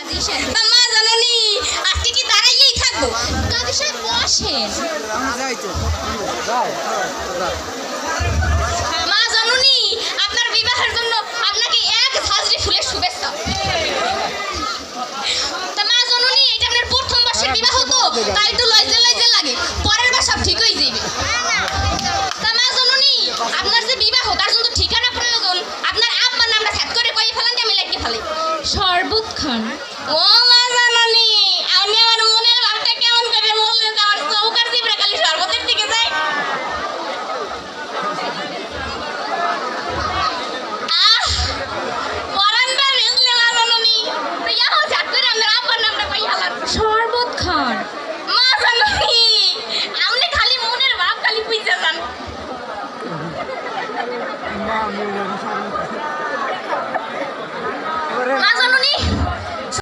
মা জননী আজকে কি দাঁড়াইয়েই থাকবো? কাজী সাহেব বসেন। মা জননী আপনার বিবাহের জন্য আপনাকে এক ঝাঁঝরি ফুলের শুভেচ্ছা। তা মা জননী এটা আপনার প্রথম বর্ষের বিবাহ তো, তাই একটু লজ্জা লজ্জা লাগে, পরের বার সব ঠিক হয়ে যাবে। তা মা জননী আপনার যে বিবাহ তার জন্য ঠিকানা প্রয়োজন, আপনার আব্বার নামটা সেট করে কয়ে ফেলান, আমি লিখে ফেলি। শরবত খান। ও